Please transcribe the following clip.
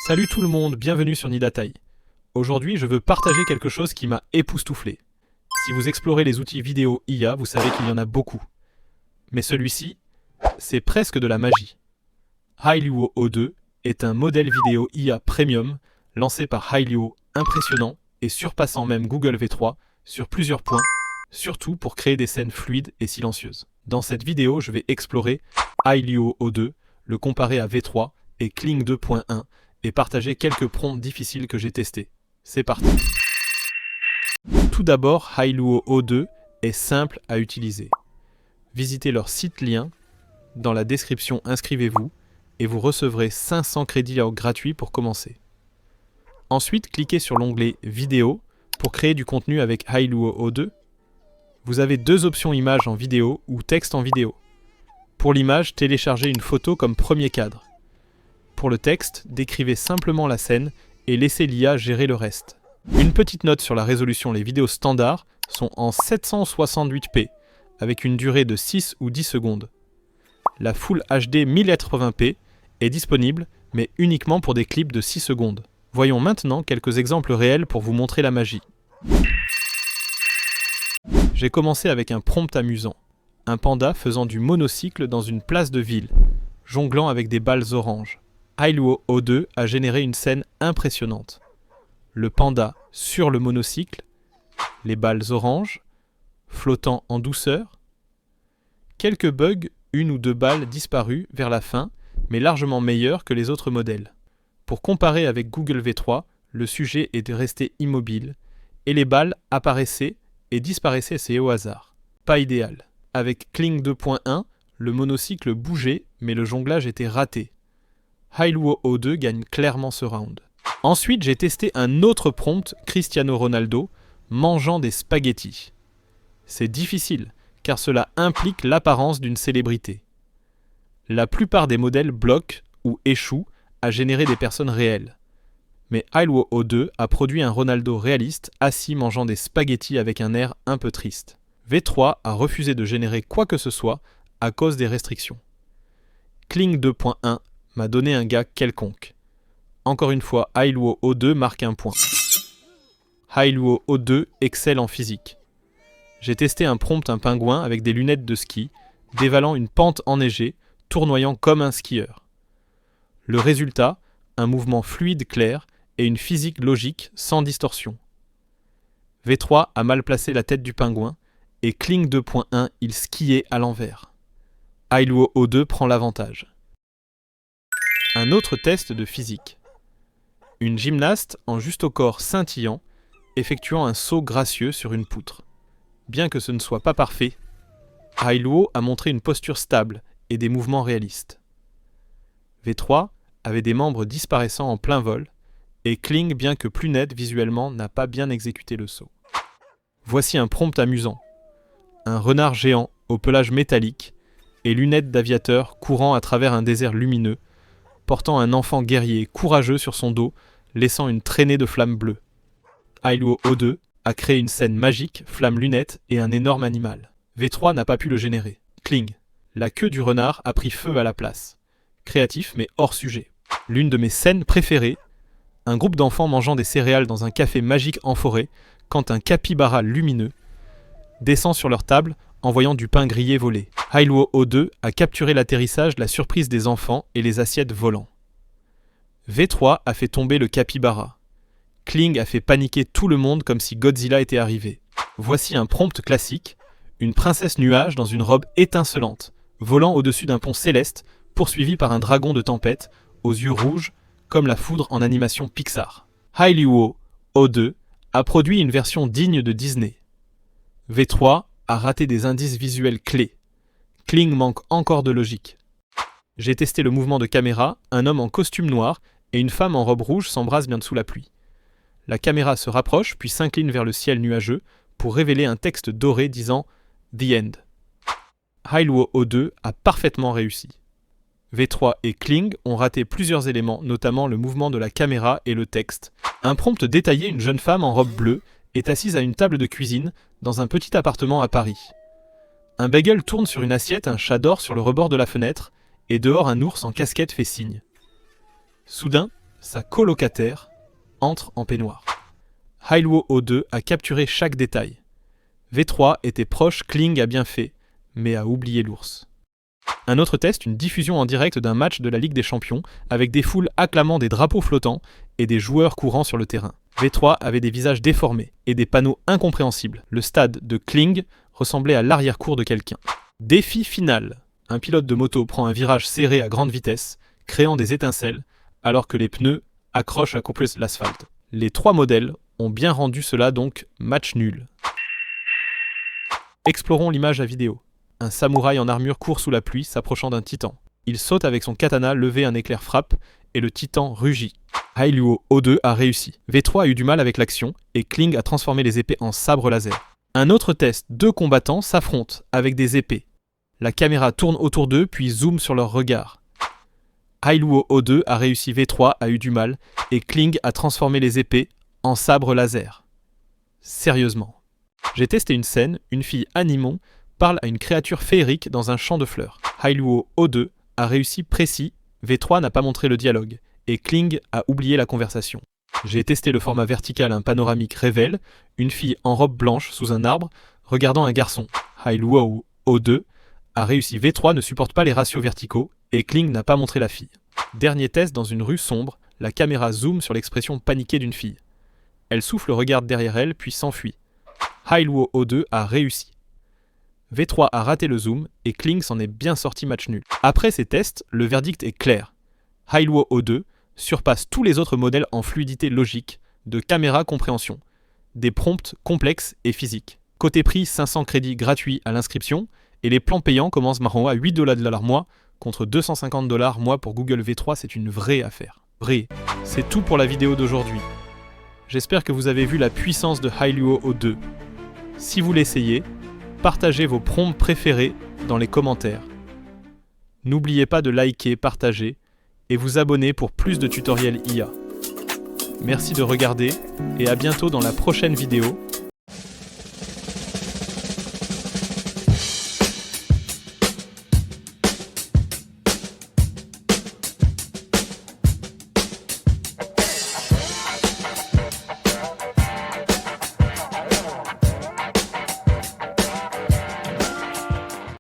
Salut tout le monde, bienvenue sur Nidatai. Aujourd'hui, je veux partager quelque chose qui m'a époustouflé. Si vous explorez les outils vidéo IA, vous savez qu'il y en a beaucoup. Mais celui-ci, c'est presque de la magie. Hailuo O2 est un modèle vidéo IA premium lancé par Hailuo, impressionnant et surpassant même Google V3 sur plusieurs points, surtout pour créer des scènes fluides et silencieuses. Dans cette vidéo, je vais explorer Hailuo O2, le comparer à V3 et Kling 2.1 et partager quelques prompts difficiles que j'ai testés. C'est parti. Tout d'abord, Hailuo O2 est simple à utiliser. Visitez leur site lien, dans la description inscrivez-vous et vous recevrez 500 crédits gratuits pour commencer. Ensuite, cliquez sur l'onglet vidéo pour créer du contenu avec Hailuo O2. Vous avez deux options image en vidéo ou texte en vidéo. Pour l'image, téléchargez une photo comme premier cadre. Pour le texte, décrivez simplement la scène et laissez l'IA gérer le reste. Une petite note sur la résolution, les vidéos standards sont en 768p avec une durée de 6 ou 10 secondes. La Full HD 1080p est disponible, mais uniquement pour des clips de 6 secondes. Voyons maintenant quelques exemples réels pour vous montrer la magie. J'ai commencé avec un prompt amusant. Un panda faisant du monocycle dans une place de ville, jonglant avec des balles oranges. Hailuo O2 a généré une scène impressionnante. Le panda sur le monocycle, les balles oranges, flottant en douceur. Quelques bugs, une ou deux balles disparues vers la fin, mais largement meilleures que les autres modèles. Pour comparer avec Google V3, le sujet est de rester immobile, et les balles apparaissaient et disparaissaient au hasard. Pas idéal. Avec Kling 2.1, le monocycle bougeait, mais le jonglage était raté. Hailuo O2 gagne clairement ce round. Ensuite, j'ai testé un autre prompt, Cristiano Ronaldo, mangeant des spaghettis. C'est difficile, car cela implique l'apparence d'une célébrité. La plupart des modèles bloquent ou échouent à générer des personnes réelles. Mais Hailuo O2 a produit un Ronaldo réaliste, assis mangeant des spaghettis avec un air un peu triste. V3 a refusé de générer quoi que ce soit à cause des restrictions. Kling 2.1 m'a donné un gars quelconque. Encore une fois, Hailuo O2 marque un point. Hailuo O2 excelle en physique. J'ai testé un pingouin avec des lunettes de ski, dévalant une pente enneigée, tournoyant comme un skieur. Le résultat, un mouvement fluide clair et une physique logique sans distorsion. V3 a mal placé la tête du pingouin et Kling 2.1 il skiait à l'envers. Hailuo O2 prend l'avantage. Un autre test de physique. Une gymnaste en juste au corps scintillant, effectuant un saut gracieux sur une poutre. Bien que ce ne soit pas parfait, Hailuo a montré une posture stable et des mouvements réalistes. V3 avait des membres disparaissant en plein vol, et Kling, bien que plus net visuellement, n'a pas bien exécuté le saut. Voici un prompt amusant. Un renard géant au pelage métallique et lunettes d'aviateur courant à travers un désert lumineux, portant un enfant guerrier courageux sur son dos, laissant une traînée de flammes bleues. Hailuo O2 a créé une scène magique, flammes lunettes et un énorme animal. V3 n'a pas pu le générer. Kling. La queue du renard a pris feu à la place. Créatif mais hors sujet. L'une de mes scènes préférées, un groupe d'enfants mangeant des céréales dans un café magique en forêt, quand un capybara lumineux descend sur leur table en voyant du pain grillé voler. Hailuo O2 a capturé l'atterrissage, la surprise des enfants et les assiettes volant. V3 a fait tomber le capybara. Kling a fait paniquer tout le monde comme si Godzilla était arrivé. Voici un prompt classique, une princesse nuage dans une robe étincelante, volant au-dessus d'un pont céleste, poursuivi par un dragon de tempête, aux yeux rouges, comme la foudre en animation Pixar. Hailuo O2 a produit une version digne de Disney. V3 a raté des indices visuels clés. Kling manque encore de logique. J'ai testé le mouvement de caméra, un homme en costume noir et une femme en robe rouge s'embrassent bien sous la pluie. La caméra se rapproche puis s'incline vers le ciel nuageux pour révéler un texte doré disant « The End ». Hailuo O2 a parfaitement réussi. V3 et Kling ont raté plusieurs éléments, notamment le mouvement de la caméra et le texte. Un prompt détaillé, une jeune femme en robe bleue est assise à une table de cuisine dans un petit appartement à Paris. Un bagel tourne sur une assiette, un chat dort sur le rebord de la fenêtre, et dehors un ours en casquette fait signe. Soudain, sa colocataire entre en peignoir. Hailuo O2 a capturé chaque détail. V3 était proche, Kling a bien fait, mais a oublié l'ours. Un autre test, une diffusion en direct d'un match de la Ligue des Champions, avec des foules acclamant des drapeaux flottants et des joueurs courant sur le terrain. V3 avait des visages déformés et des panneaux incompréhensibles. Le stade de Kling ressemblait à l'arrière-cour de quelqu'un. Défi final. Un pilote de moto prend un virage serré à grande vitesse, créant des étincelles, alors que les pneus accrochent à couper l'asphalte. Les 3 modèles ont bien rendu cela, donc match nul. Explorons l'image à vidéo. Un samouraï en armure court sous la pluie, s'approchant d'un titan. Il saute avec son katana, levé, un éclair frappe, et le titan rugit. Hailuo O2 a réussi. V3 a eu du mal avec l'action, et Kling a transformé les épées en sabre laser. Un autre test, 2 combattants s'affrontent avec des épées. La caméra tourne autour d'eux, puis zoome sur leur regard. Hailuo O2 a réussi, V3 a eu du mal, et Kling a transformé les épées en sabre laser. Sérieusement. J'ai testé une scène, une fille Animon parle à une créature féerique dans un champ de fleurs. Hailuo O2 a réussi précis, V3 n'a pas montré le dialogue, et Kling a oublié la conversation. J'ai testé le format vertical, un panoramique révèle, une fille en robe blanche sous un arbre, regardant un garçon. Hailuo O2 a réussi, V3 ne supporte pas les ratios verticaux, et Kling n'a pas montré la fille. Dernier test, dans une rue sombre, la caméra zoome sur l'expression paniquée d'une fille. Elle souffle, regarde derrière elle, puis s'enfuit. Hailuo O2 a réussi. V3 a raté le zoom et Kling s'en est bien sorti, match nul. Après ces tests, le verdict est clair. Hailuo O2 surpasse tous les autres modèles en fluidité logique, de caméra compréhension, des prompts complexes et physiques. Côté prix, 500 crédits gratuits à l'inscription et les plans payants commencent marrant à $8 mois contre $250 mois pour Google V3, c'est une vraie affaire. Vrai. C'est tout pour la vidéo d'aujourd'hui. J'espère que vous avez vu la puissance de Hailuo O2. Si vous l'essayez, partagez vos prompts préférés dans les commentaires. N'oubliez pas de liker, partager et vous abonner pour plus de tutoriels IA. Merci de regarder et à bientôt dans la prochaine vidéo